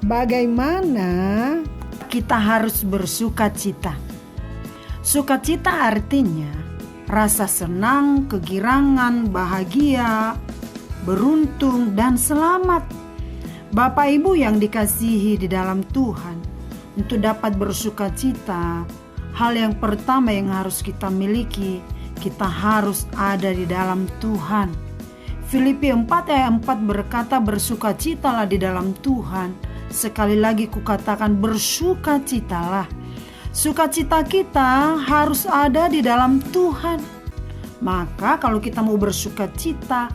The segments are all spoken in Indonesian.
Bagaimana kita harus bersukacita? Sukacita artinya rasa senang, kegirangan, bahagia, beruntung, dan selamat. Bapak Ibu yang dikasihi di dalam Tuhan, untuk dapat bersukacita, hal yang pertama yang harus kita miliki, kita harus ada di dalam Tuhan. Filipi 4 ayat 4 berkata, bersukacitalah di dalam Tuhan. Sekali lagi kukatakan, bersukacitalah. Sukacita kita harus ada di dalam Tuhan. Maka kalau kita mau bersukacita,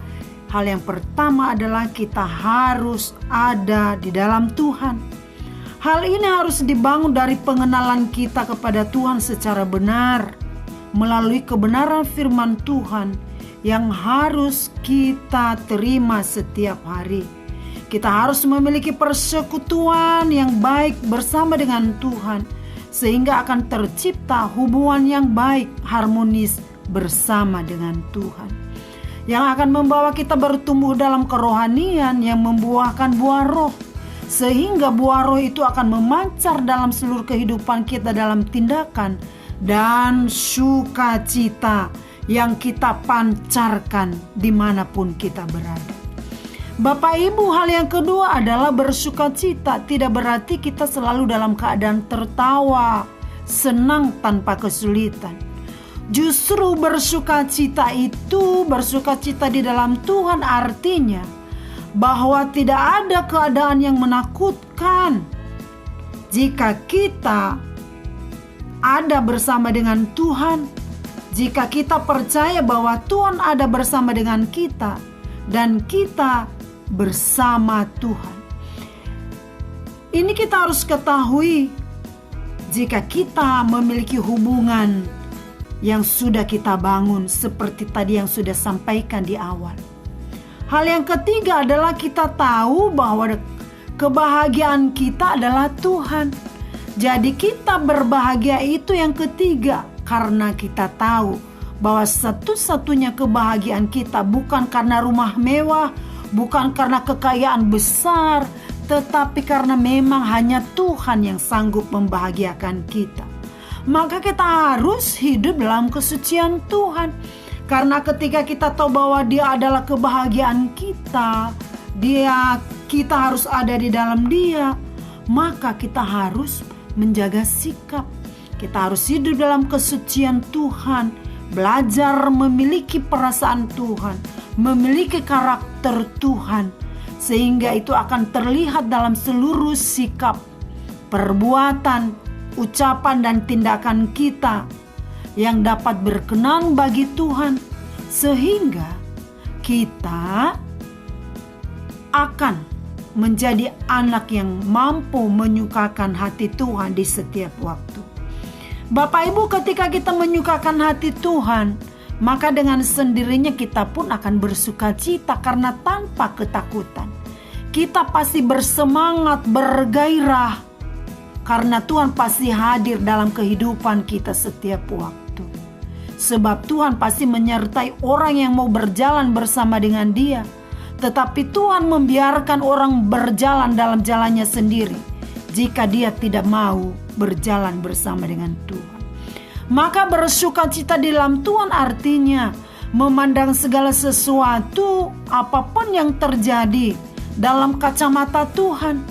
hal yang pertama adalah kita harus ada di dalam Tuhan. Hal ini harus dibangun dari pengenalan kita kepada Tuhan secara benar, melalui kebenaran firman Tuhan yang harus kita terima setiap hari. Kita harus memiliki persekutuan yang baik bersama dengan Tuhan, sehingga akan tercipta hubungan yang baik, harmonis bersama dengan Tuhan, yang akan membawa kita bertumbuh dalam kerohanian yang membuahkan buah roh, sehingga buah roh itu akan memancar dalam seluruh kehidupan kita dalam tindakan dan sukacita yang kita pancarkan dimanapun kita berada. Bapak Ibu, hal yang kedua adalah bersukacita tidak berarti kita selalu dalam keadaan tertawa, senang tanpa kesulitan. Justru bersukacita di dalam Tuhan artinya bahwa tidak ada keadaan yang menakutkan jika kita ada bersama dengan Tuhan. Jika kita percaya bahwa Tuhan ada bersama dengan kita dan kita bersama Tuhan. Ini kita harus ketahui, jika kita memiliki hubungan yang sudah kita bangun seperti tadi yang sudah sampaikan di awal. Hal yang ketiga adalah kita tahu bahwa kebahagiaan kita adalah Tuhan. Jadi kita berbahagia itu yang ketiga, karena kita tahu bahwa satu-satunya kebahagiaan kita bukan karena rumah mewah, bukan karena kekayaan besar, tetapi karena memang hanya Tuhan yang sanggup membahagiakan kita. Maka kita harus hidup dalam kesucian Tuhan. Karena ketika kita tahu bahwa Dia adalah kebahagiaan kita, kita harus ada di dalam Dia, maka kita harus menjaga sikap. Kita harus hidup dalam kesucian Tuhan, belajar memiliki perasaan Tuhan, memiliki karakter Tuhan, sehingga itu akan terlihat dalam seluruh sikap, perbuatan, ucapan dan tindakan kita yang dapat berkenan bagi Tuhan, sehingga kita akan menjadi anak yang mampu menyukakan hati Tuhan di setiap waktu. Bapak Ibu, ketika kita menyukakan hati Tuhan, maka dengan sendirinya kita pun akan bersukacita karena tanpa ketakutan. Kita pasti bersemangat, bergairah, karena Tuhan pasti hadir dalam kehidupan kita setiap waktu. Sebab Tuhan pasti menyertai orang yang mau berjalan bersama dengan Dia. Tetapi Tuhan membiarkan orang berjalan dalam jalannya sendiri jika dia tidak mau berjalan bersama dengan Tuhan. Maka bersukacita di dalam Tuhan artinya memandang segala sesuatu apapun yang terjadi dalam kacamata Tuhan.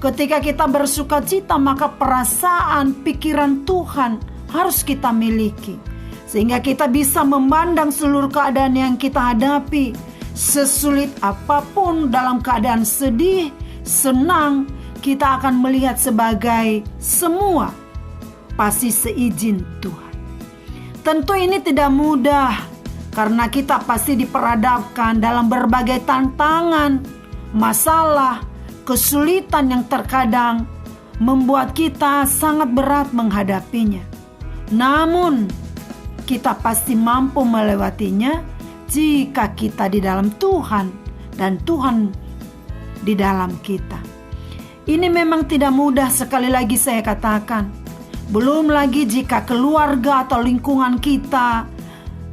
Ketika kita bersukacita, maka perasaan, pikiran Tuhan harus kita miliki, sehingga kita bisa memandang seluruh keadaan yang kita hadapi. Sesulit apapun, dalam keadaan sedih, senang, kita akan melihat sebagai semua pasti seizin Tuhan. Tentu ini tidak mudah, karena kita pasti diperhadapkan dalam berbagai tantangan, masalah, kesulitan yang terkadang membuat kita sangat berat menghadapinya. Namun kita pasti mampu melewatinya jika kita di dalam Tuhan dan Tuhan di dalam kita. Ini memang tidak mudah, sekali lagi saya katakan. Belum lagi jika keluarga atau lingkungan kita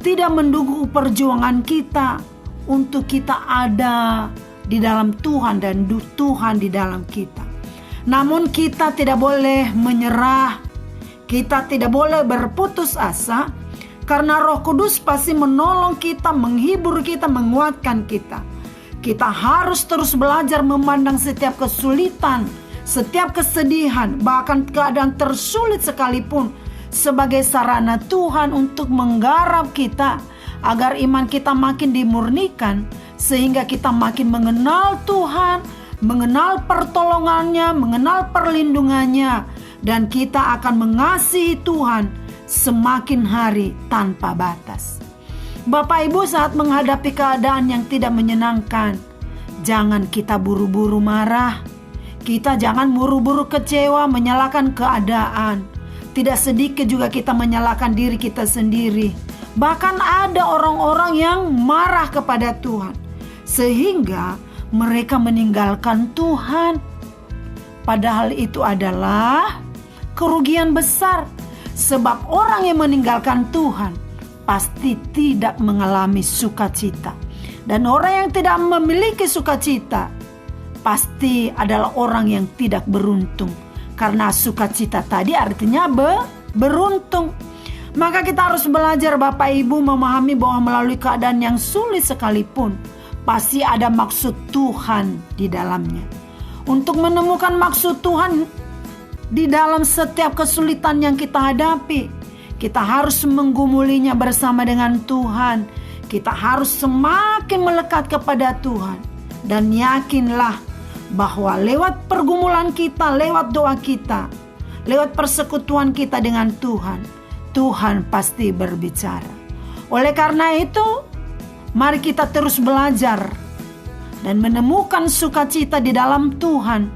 tidak mendukung perjuangan kita untuk kita ada di dalam Tuhan dan Tuhan di dalam kita. Namun kita tidak boleh menyerah. Kita tidak boleh berputus asa, karena Roh Kudus pasti menolong kita, menghibur kita, menguatkan kita. Kita harus terus belajar memandang setiap kesulitan, setiap kesedihan, bahkan keadaan tersulit sekalipun sebagai sarana Tuhan untuk menggarap kita, agar iman kita makin dimurnikan, sehingga kita makin mengenal Tuhan, mengenal pertolongannya, mengenal perlindungannya, dan kita akan mengasihi Tuhan semakin hari tanpa batas. Bapak Ibu, saat menghadapi keadaan yang tidak menyenangkan, jangan kita buru-buru marah. Kita jangan buru-buru kecewa, menyalahkan keadaan. Tidak sedikit juga kita menyalahkan diri kita sendiri. Bahkan ada orang-orang yang marah kepada Tuhan, sehingga mereka meninggalkan Tuhan. Padahal itu adalah kerugian besar, sebab orang yang meninggalkan Tuhan pasti tidak mengalami sukacita. Dan orang yang tidak memiliki sukacita pasti adalah orang yang tidak beruntung. Karena sukacita tadi artinya beruntung. Maka kita harus belajar Bapak Ibu memahami bahwa melalui keadaan yang sulit sekalipun, pasti ada maksud Tuhan di dalamnya. Untuk menemukan maksud Tuhan di dalam setiap kesulitan yang kita hadapi, kita harus menggumulinya bersama dengan Tuhan. Kita harus semakin melekat kepada Tuhan. Dan yakinlah bahwa lewat pergumulan kita, lewat doa kita, lewat persekutuan kita dengan Tuhan, Tuhan pasti berbicara. Oleh karena itu, mari kita terus belajar dan menemukan sukacita di dalam Tuhan.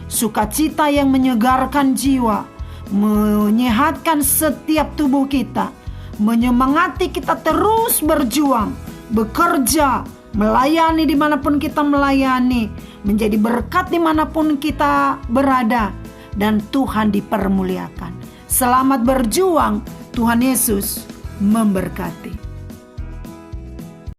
Sukacita yang menyegarkan jiwa, menyehatkan setiap tubuh kita, menyemangati kita terus berjuang, bekerja, melayani dimanapun kita melayani, menjadi berkat dimanapun kita berada, dan Tuhan dipermuliakan. Selamat berjuang, Tuhan Yesus memberkati.